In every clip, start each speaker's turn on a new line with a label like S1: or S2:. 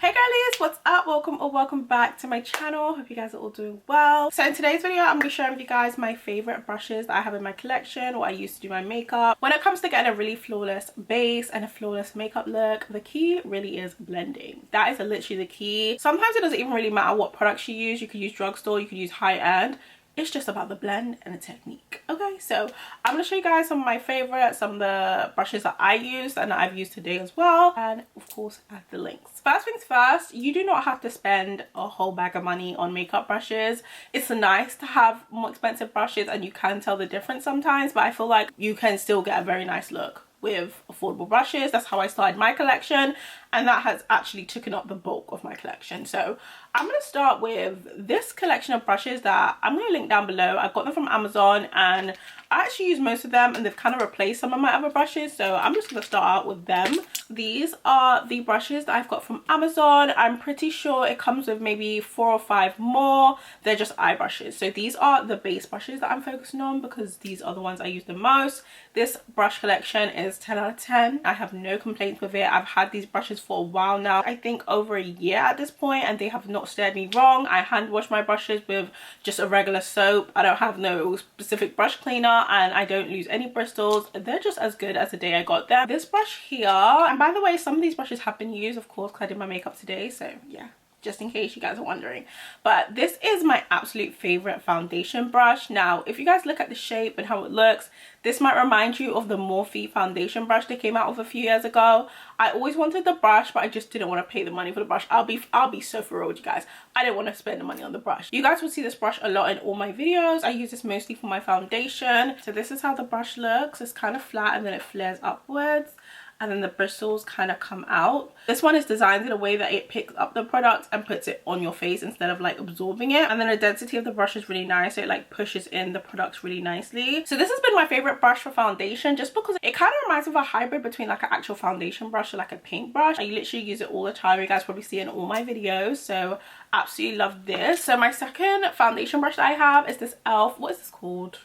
S1: Hey girlies, what's up? Welcome or welcome back to my channel. Hope you guys are all doing well. So in today's video, I'm going to be sharing with you guys my favorite brushes that I have in my collection, what I use to do my makeup. When it comes to getting a really flawless base and a flawless makeup look, the key really is blending. That is literally the key. Sometimes it doesn't even really matter what products you use. You could use drugstore, you could use high-end. It's just about the blend and the technique. Okay, so I'm going to show you guys some of my favorites, some of the brushes that I used and that I've used today as well, and of course add the links. First things first, you do not have to spend a whole bag of money on makeup brushes. It's nice to have more expensive brushes and you can tell the difference sometimes, but I feel like you can still get a very nice look with affordable brushes. That's how I started my collection, and that has actually taken up the bulk of my collection. So I'm going to start with this collection of brushes that I'm going to link down below. I got them from Amazon and I actually use most of them, and they've kind of replaced some of my other brushes, so I'm just going to start out with them. These are the brushes that I've got from Amazon. I'm pretty sure it comes with maybe 4 or 5 more. They're just eye brushes. So these are the base brushes that I'm focusing on because these are the ones I use the most. This brush collection is 10 out of 10. I have no complaints with it. I've had these brushes for a while now. I think over a year at this point, and they have not steered me wrong. I hand wash my brushes with just a regular soap. I don't have no specific brush cleaner, and I don't lose any bristles. They're just as good as the day I got them. This brush here, and by the way, some of these brushes have been used, of course, because I did my makeup today, so yeah, just in case you guys are wondering. But this is my absolute favorite foundation brush. Now if you guys look at the shape and how it looks, this might remind you of the Morphe foundation brush they came out with a few years ago. I always wanted the brush, but I just didn't want to pay the money for the brush. I'll be so for real with you guys. I didn't want to spend the money on the brush. You guys will see this brush a lot in all my videos. I use this mostly for my foundation. So this is how the brush looks. It's kind of flat and then it flares upwards, and then the bristles kind of come out. This one is designed in a way that it picks up the product and puts it on your face instead of like absorbing it. And then the density of the brush is really nice. So it like pushes in the products really nicely. So this has been my favorite brush for foundation just because it kind of reminds me of a hybrid between like an actual foundation brush and like a paint brush. I literally use it all the time. You guys probably see it in all my videos. So absolutely love this. So my second foundation brush that I have is this e.l.f. What is this called?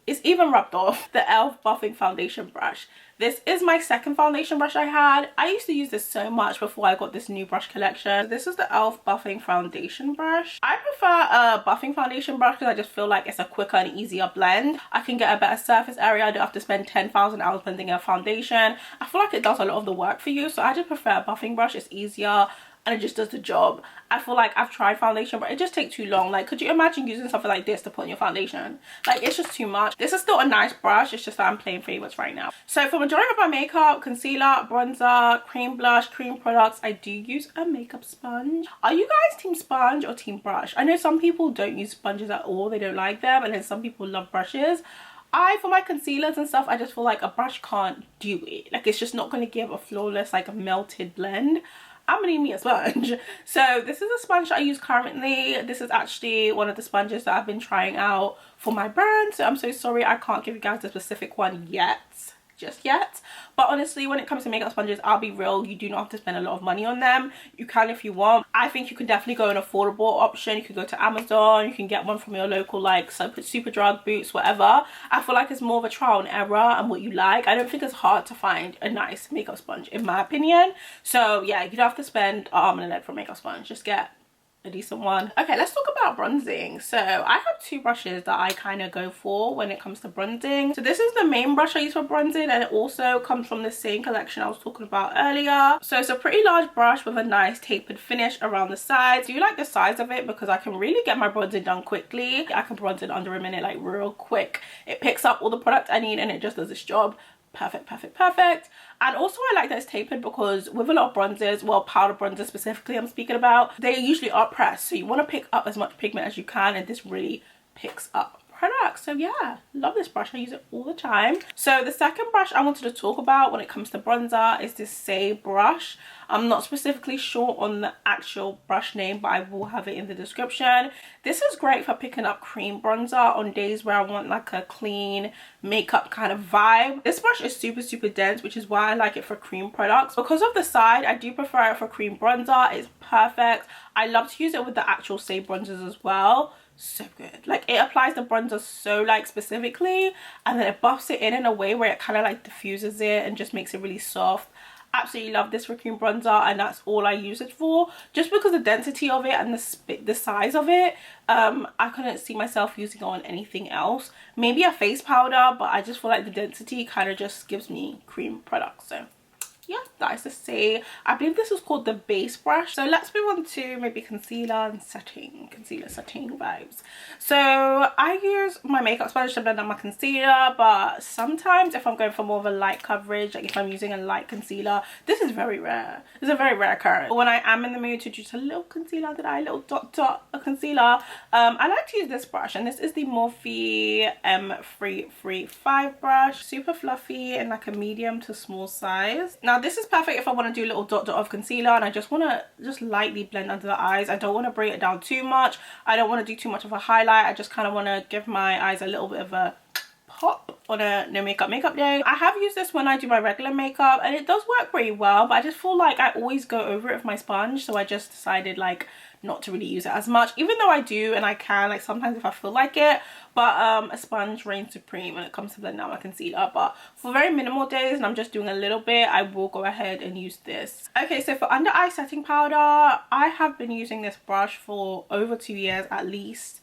S1: It's even rubbed off. The e.l.f. buffing foundation brush. This is my second foundation brush I had. I used to use this so much before I got this new brush collection. This is the e.l.f. buffing foundation brush. I prefer a buffing foundation brush because I just feel like it's a quicker and easier blend. I can get a better surface area. I don't have to spend 10,000 hours blending a foundation. I feel like it does a lot of the work for you, so I just prefer a buffing brush. It's easier and it just does the job. I feel like I've tried foundation, but it just takes too long. Like, could you imagine using something like this to put on your foundation? Like, it's just too much. This is still a nice brush. It's just that I'm playing favorites right now. So for majority of my makeup, concealer, bronzer, cream blush, cream products, I do use a makeup sponge. Are you guys team sponge or team brush? I know some people don't use sponges at all. They don't like them. And then some people love brushes. For my concealers and stuff, I just feel like a brush can't do it. Like, it's just not going to give a flawless, like a melted blend. I'm gonna need me a sponge. So this is a sponge I use currently. This is actually one of the sponges that I've been trying out for my brand, so I'm so sorry I can't give you guys a specific one just yet. But honestly, when it comes to makeup sponges, I'll be real, you do not have to spend a lot of money on them. You can if you want. I think you can definitely go an affordable option. You can go to Amazon, you can get one from your local like Superdrug, Boots, whatever. I feel like it's more of a trial and error and what you like. I don't think it's hard to find a nice makeup sponge in my opinion. So yeah, you don't have to spend an arm and a leg for a makeup sponge. Just get a decent one. Okay, let's talk about bronzing. So I have 2 brushes that I kind of go for when it comes to bronzing. So this is the main brush I use for bronzing, and it also comes from the same collection I was talking about earlier. So it's a pretty large brush with a nice tapered finish around the sides. Do you like the size of it? Because I can really get my bronzing done quickly. I can bronze in under a minute, like real quick. It picks up all the product I need and it just does its job. Perfect, perfect, perfect. And also I like that it's tapered because with a lot of bronzers, well, powder bronzers specifically I'm speaking about, they usually are pressed, so you want to pick up as much pigment as you can, and this really picks up products. So yeah, love this brush. I use it all the time. So the second brush I wanted to talk about when it comes to bronzer is this Saie brush. I'm not specifically sure on the actual brush name, but I will have it in the description. This is great for picking up cream bronzer on days where I want like a clean makeup kind of vibe. This brush is super dense, which is why I like it for cream products. Because of the side, I do prefer it for cream bronzer. It's perfect. I love to use it with the actual Saie bronzers as well. So good. Like, it applies the bronzer so like specifically, and then it buffs it in a way where it kind of like diffuses it and just makes it really soft. absolutely love this for cream bronzer, and that's all I use it for, just because the density of it and the size of it. I couldn't see myself using it on anything else. Maybe a face powder, but I just feel like the density kind of just gives me cream products. So yeah, that is to say, I believe this is called the base brush. So let's move on to maybe concealer and setting, concealer setting vibes. So I use my makeup sponge to blend out my concealer, but sometimes if I'm going for more of a light coverage, like if I'm using a light concealer, this is very rare. It's a very rare occurrence. But when I am in the mood to do just a little concealer under the eye, a little dot of concealer, I like to use this brush, and this is the Morphe M335 brush. Super fluffy and like a medium to small size. Now this is perfect if I want to do a little dot of concealer and I just want to just lightly blend under the eyes. I don't want to bring it down too much. I don't want to do too much of a highlight. I just kind of want to give my eyes a little bit of a pop on a no makeup day. I have used this when I do my regular makeup and it does work pretty well, but I just feel like I always go over it with my sponge, so I just decided like not to really use it as much, even though I do and I can like sometimes if I feel like it. But a sponge reigns supreme when it comes to blending out my concealer. But for very minimal days and I'm just doing a little bit, I will go ahead and use this. Okay, so for under eye setting powder, I have been using this brush for over 2 years at least.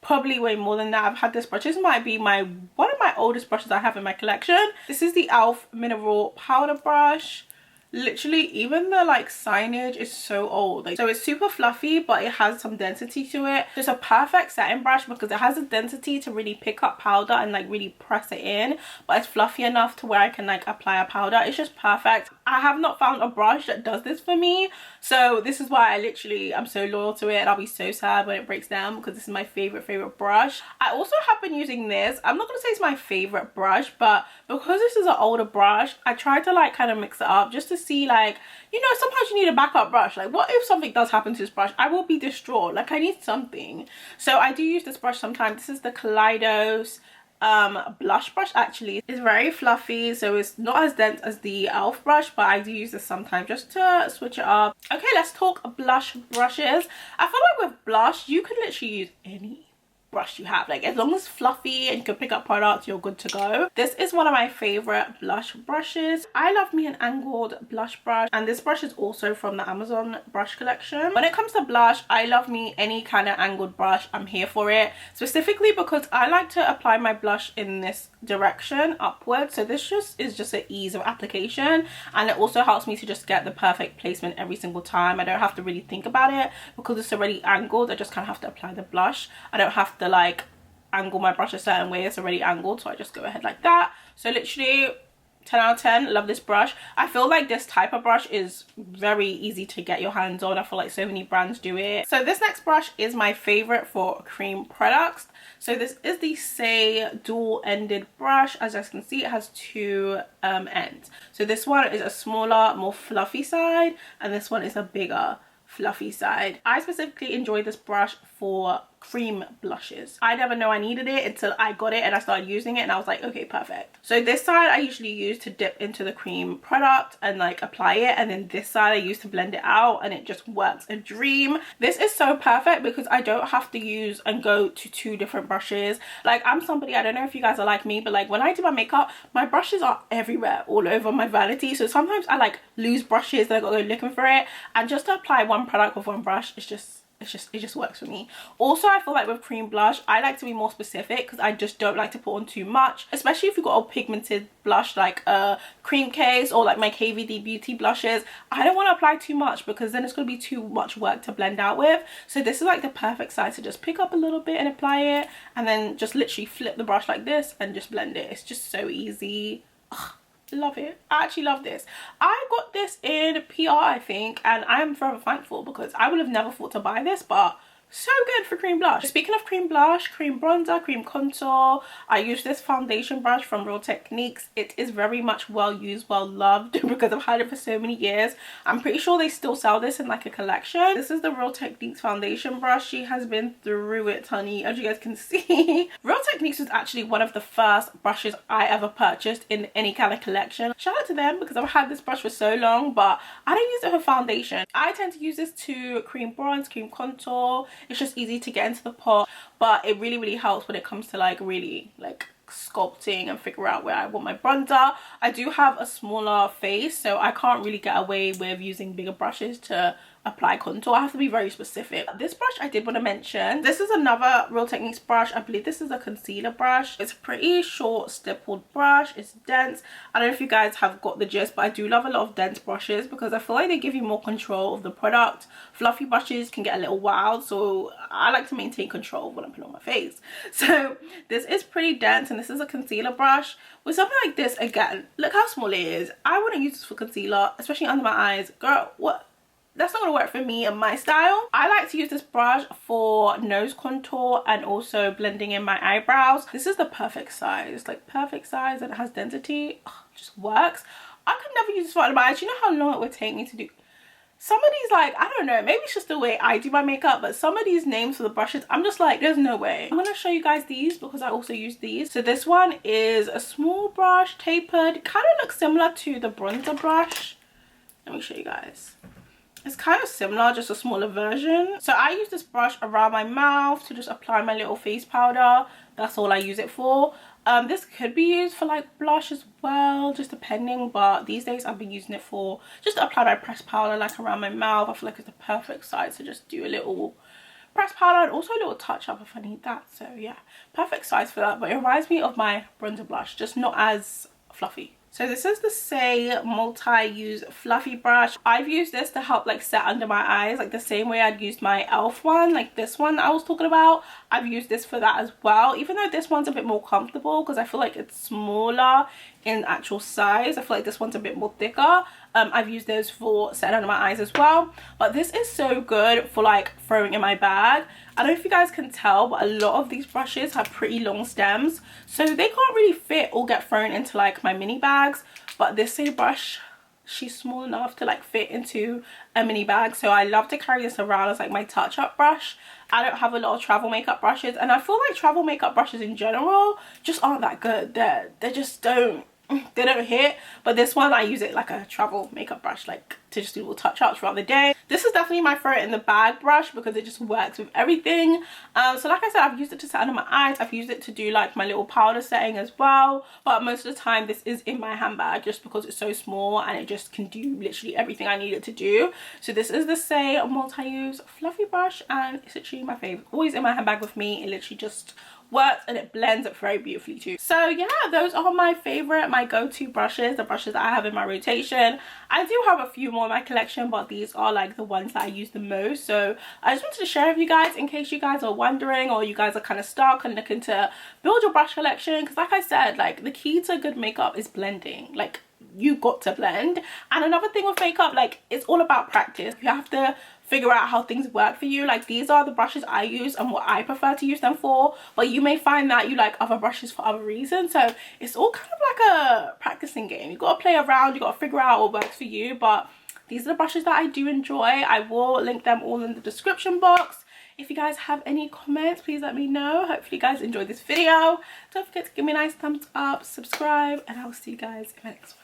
S1: Probably way more than that. I've had this brush. This might be one of my oldest brushes I have in my collection. This is the e.l.f. mineral powder brush. Literally, even the like signage is so old. Like, so it's super fluffy, but it has some density to it. It's a perfect setting brush because it has a density to really pick up powder and like really press it in, but it's fluffy enough to where I can like apply a powder. It's just perfect. I have not found a brush that does this for me, so this is why I'm so loyal to it, and I'll be so sad when it breaks down because this is my favorite brush. I also have been using this. I'm not gonna say it's my favorite brush, but because this is an older brush, I tried to like kind of mix it up just to see, like, you know, sometimes you need a backup brush. Like, what if something does happen to this brush? I will be distraught. Like, I need something. So I do use this brush sometimes. This is the Kaleidos blush brush. Actually, it's very fluffy, so it's not as dense as the e.l.f. brush, but I do use this sometimes just to switch it up. Okay, let's talk blush brushes. I feel like with blush you can literally use any brush you have. Like, as long as it's fluffy and you can pick up products, you're good to go. This is one of my favorite blush brushes. I love me an angled blush brush, and this brush is also from the Amazon brush collection. When it comes to blush, I love me any kind of angled brush. I'm here for it, specifically because I like to apply my blush in this direction upwards, so this is just an ease of application, and it also helps me to just get the perfect placement every single time. I don't have to really think about it because it's already angled. I just kind of have to apply the blush. I don't have to like angle my brush a certain way. It's already angled, so I just go ahead like that. So literally 10 out of 10. Love this brush. I feel like this type of brush is very easy to get your hands on. I feel like so many brands do it. So this next brush is my favorite for cream products. So this is the Saie dual-ended brush. As you guys can see, it has two ends. So this one is a smaller, more fluffy side, and this one is a bigger, fluffy side. I specifically enjoy this brush for cream blushes. I never know I needed it until I got it and I started using it, and I was like, okay, perfect. So this side I usually use to dip into the cream product and like apply it, and then this side I use to blend it out, and it just works a dream. This is so perfect because I don't have to use and go to two different brushes. Like, I'm somebody, I don't know if you guys are like me, but like when I do my makeup, my brushes are everywhere, all over my vanity. So sometimes I like lose brushes and I gotta go looking for it, and just to apply one product with one brush, it just works for me. Also, I feel like with cream blush, I like to be more specific because I just don't like to put on too much, especially if you've got a pigmented blush like a cream case or like my KVD beauty blushes. I don't want to apply too much because then it's going to be too much work to blend out with. So this is like the perfect size to just pick up a little bit and apply it, and then just literally flip the brush like this and just blend it. It's just so easy. Ugh. Love it. I actually love this. I got this in PR, I think, and I am forever thankful because I would have never thought to buy this, but so good for cream blush. Speaking of cream blush, cream bronzer, cream contour, I use this foundation brush from Real Techniques. It is very much well used, well loved because I've had it for so many years. I'm pretty sure they still sell this in like a collection. This is the Real Techniques foundation brush. She has been through it, honey, as you guys can see. Real Techniques was actually one of the first brushes I ever purchased in any kind of collection. Shout out to them because I've had this brush for so long, but I don't use it for foundation. I tend to use this to cream bronze, cream contour. It's just easy to get into the pot, but it really helps when it comes to like really like sculpting and figure out where I want my bronzer. I do have a smaller face, so I can't really get away with using bigger brushes to apply contour. I have to be very specific. This brush I did want to mention. This is another Real Techniques brush. I believe this is a concealer brush. It's a pretty short stippled brush. It's dense. I don't know if you guys have got the gist, but I do love a lot of dense brushes because I feel like they give you more control of the product. Fluffy brushes can get a little wild, so I like to maintain control when I put on my face. So this is pretty dense, and this is a concealer brush. With something like this, again, look how small it is. I wouldn't use this for concealer, especially under my eyes. Girl, what? That's not gonna work for me and my style. I like to use this brush for nose contour and also blending in my eyebrows. This is the perfect size, like perfect size, and it has density. Ugh, just works. I could never use this for under my eyes. You know how long it would take me to do some of these, like, I don't know, maybe it's just the way I do my makeup, but some of these names for the brushes, I'm just like, there's no way. I'm gonna show you guys these because I also use these. So this one is a small brush, tapered, kind of looks similar to the bronzer brush. Let me show you guys. It's kind of similar, just a smaller version. So I use this brush around my mouth to just apply my little face powder. That's all I use it for. This could be used for like blush as well, just depending, but these days I've been using it for just to apply my pressed powder like around my mouth. I feel like it's the perfect size to just do a little pressed powder and also a little touch up if I need that. So yeah, perfect size for that, but it reminds me of my bronzer blush, just not as fluffy. So this is the Saie multi-use fluffy brush. I've used this to help like set under my eyes, like the same way I'd used my e.l.f. one, like this one I was talking about. I've used this for that as well, even though this one's a bit more comfortable because I feel like it's smaller in actual size. I feel like this one's a bit more thicker. I've used those for setting under my eyes as well, but this is so good for like throwing in my bag. I don't know if you guys can tell, but a lot of these brushes have pretty long stems, so they can't really fit or get thrown into like my mini bags. But this Saie brush, she's small enough to like fit into a mini bag, so I love to carry this around as like my touch-up brush. I don't have a lot of travel makeup brushes, and I feel like travel makeup brushes in general just aren't that good. They just don't hit. But this one, I use it like a travel makeup brush, like to just do little touch-ups throughout the day. This is definitely my throw it in the bag brush because it just works with everything. So like I said, I've used it to set under my eyes. I've used it to do like my little powder setting as well, but most of the time this is in my handbag just because it's so small and it just can do literally everything I need it to do. So this is the Saie multi-use fluffy brush, and it's literally my favorite, always in my handbag with me. It literally just works and it blends up very beautifully too. So yeah, those are my favorite, my go-to brushes, the brushes that I have in my rotation. I do have a few more in my collection, but these are like the ones that I use the most. So I just wanted to share with you guys in case you guys are wondering, or you guys are kind of stuck and looking to build your brush collection, because like I said, like the key to good makeup is blending. Like, you got to blend. And another thing with makeup, like, it's all about practice. You have to figure out how things work for you. Like, these are the brushes I use and what I prefer to use them for, but you may find that you like other brushes for other reasons. So it's all kind of like a practicing game. You got to play around, you got to figure out what works for you. But these are the brushes that I do enjoy. I will link them all in the description box. If you guys have any comments, please let me know. Hopefully you guys enjoyed this video. Don't forget to give me a nice thumbs up, subscribe, and I will see you guys in my next one.